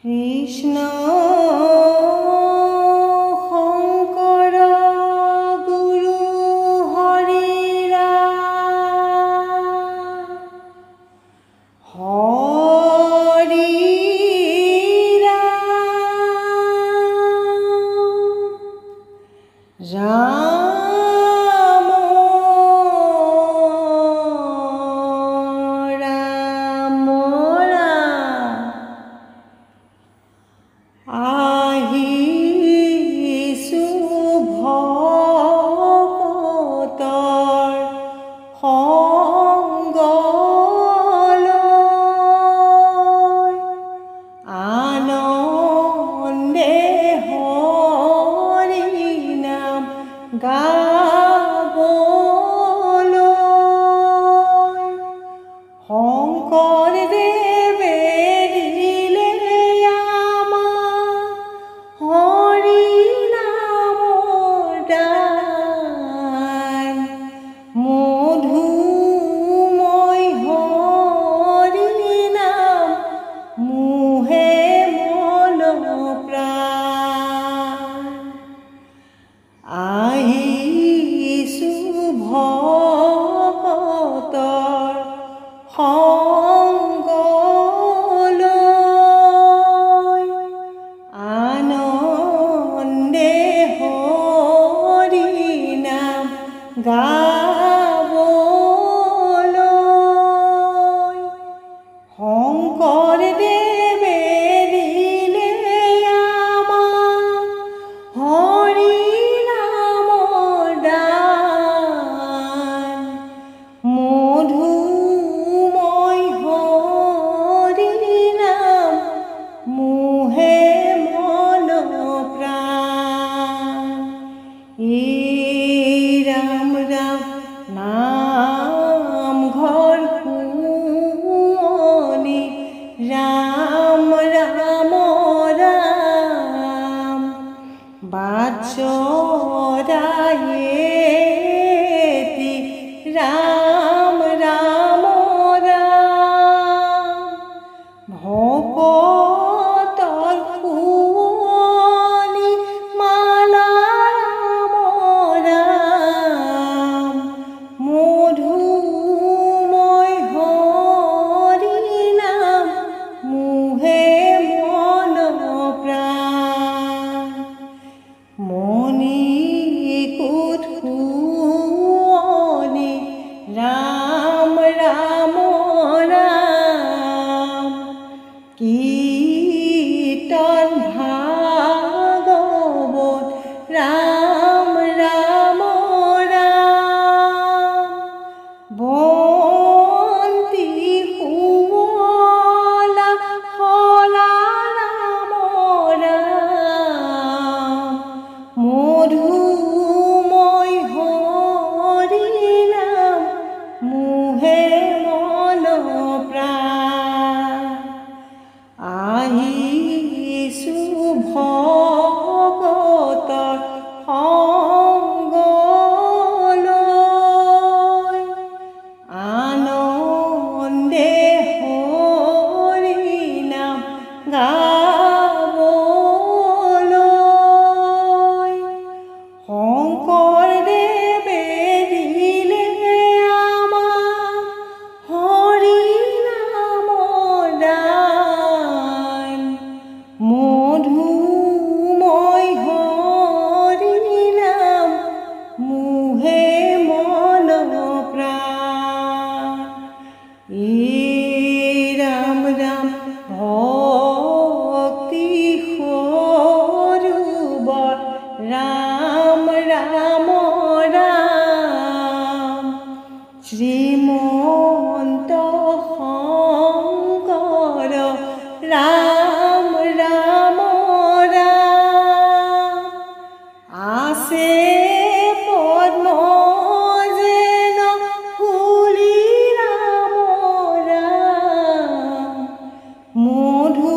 কৃষ্ণ শংকৰ গুৰু হৰি হৰি ৰাম ৰাম আহিছো ভকতৰ সংগলৈ আনন্দে হৰি নাম গাবলৈ শংকৰদেৱে দিলে আমাক হৰি নামৰ দান মধুময় হৰি নাম মোহে মন প্ৰাণ আহিছো ভকতৰ সংগলৈ আনন্দে হৰি নাম গাবলৈ শংকৰদেৱে দিলে আমাক হৰি নামৰ দান মধুময় হৰি নাম মোহে মন প্ৰাণ ৰাম ৰাম নামঘৰ শুৱনি ৰাম ৰাম ৰাম বাটচৰায়েতি ৰাম ৰাম ৰাম ভকতৰ শুৱনি মালা ৰাম ৰাম মধুময় হৰি নাম মোহে মন প্ৰাণ মণিকূট শুৱনি ৰাম ৰাম ৰাম কীৰ্তন ভাগৱত ৰাম ৰাম ৰাম বন্তি শুৱলা শলা ৰাম ৰাম মধুময় হৰি নাম মোহে মন প্ৰাণ আহিছো ভকতৰ সংগলৈ আনন্দে হৰি নাম গাবলৈ শংকৰদেৱে দিলে আমাক হৰি নামৰ দান মধুময় হৰি নাম মোহে মন প্ৰাণ ৰাম ৰাম ভক্তি সৰোবৰ ৰাম ৰাম ৰাম শ্ৰীমন্ত শংকৰ ৰাম ৰাম ৰাম আছে পদ্ম যেন ফুলি ৰাম ৰাম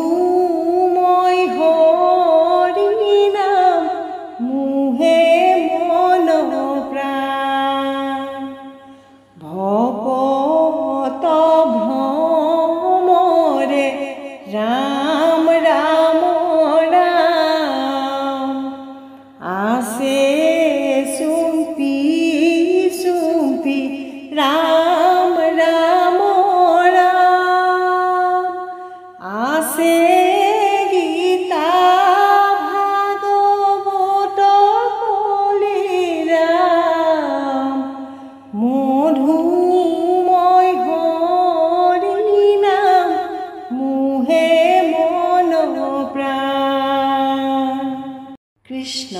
মধুময় হৰি নাম মোহে মন প্ৰাণ ভকত ভ্ৰমৰে ৰাম আছে গীতা ভাগৱত কলিৰাম মধুময় হৰি নাম মোহে মন প্ৰাণ। কৃষ্ণ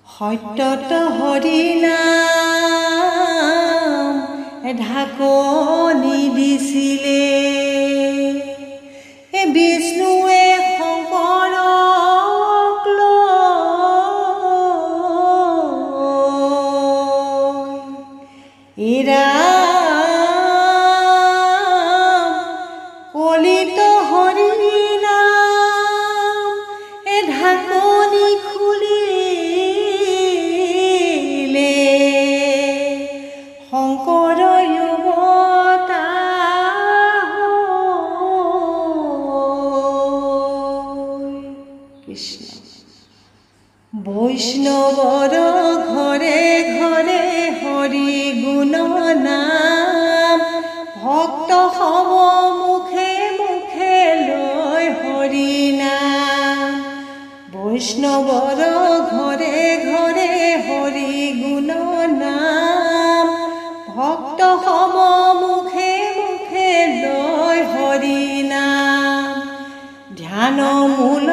সত্যত হৰি নাম ঢাকনি দিছিলে বিষ্ণুৱে শংকৰক লৈ কলিত হৰি নাম ঢাকনি খুলিলে শংকৰ বৈষ্ণৱৰ ঘৰে ঘৰে হৰি গুণ নাম ভক্ত সম মুখে মুখে লৈ হৰি নাম। বৈষ্ণৱৰ ঘৰে ঘৰে হৰি গুণ নাম ভক্ত সম মুখে মুখে লৈ হৰি নাম। ধ্যান মূল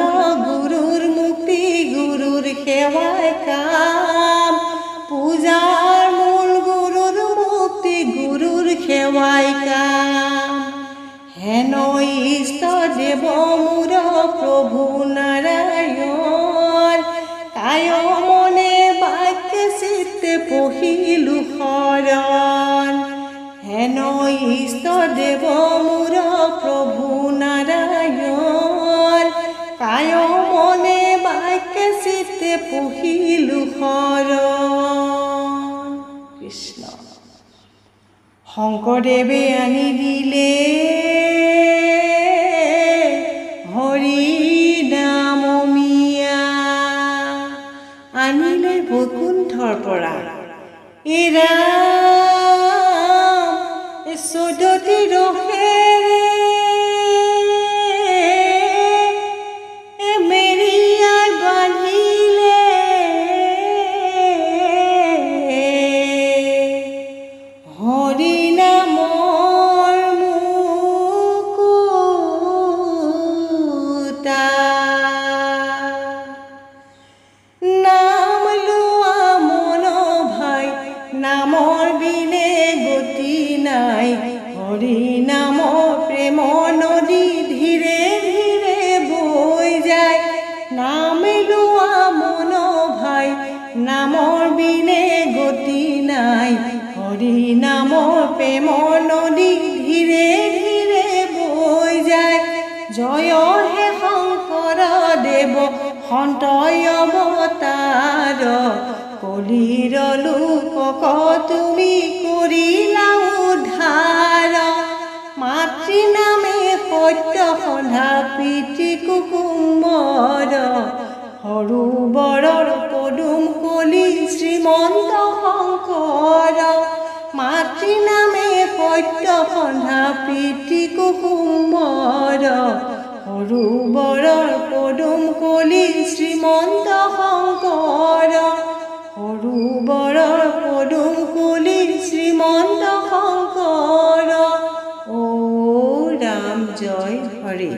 গুৰুৰ মুক্তি গুৰুৰ সেৱাই কাম পূজাৰ মূল গুৰুৰ মুক্তি গুৰুৰ সেৱাই কাম। হেন ইষ্ট দেৱ মোৰ প্ৰভু নাৰায়ণ কায় মনে বাক্যে চিত্তে পঢ়িলো শৰণ। হেন ইষ্ট দেৱ মোৰ প্ৰভু নাৰায়ণ কায় মনে বাক্যে চিত্তে পঢ়িলো শৰণ। কৃষ্ণ শংকৰদেৱে আনি দিলে হৰি নাম মিয়া আনিলে বৈকুণ্ঠৰ পৰা চৈদতি ৰসেৰে মেৰিয়াই বান্ধিলে হৰি নামৰ মুকুতা নাম লোৱা মন ভাই নামৰ বিনে গতি নাই। হৰি নাম প্ৰেম নদী ধীৰে ধীৰে বৈ যায়। নাম লোৱা মন ভাই নামৰ বিনে গতি নাই। হৰি নাম প্ৰেম নদী ধীৰে ধীৰে বৈ যায়। জয় হে শংকৰ দেৱ সন্তয় অৱতাৰ কলিৰ লোকক তুমি কৰিলা উদ্ধাৰ। মাতৃ নামে সত্য সন্ধা পিতৃ কুকুম্বৰ সৰোবৰৰ পদুম কলি শ্ৰীমন্ত শংকৰ। মাতৃ নামে সত্য সন্ধা পিতৃ কুকুম্বৰ সৰোবৰৰ পদুম কলি শ্ৰীমন্ত শংকৰ। সৰোবৰৰ পদুম কলি শ্ৰীমন্ত শংকৰ। ও ৰাম জয় হৰি।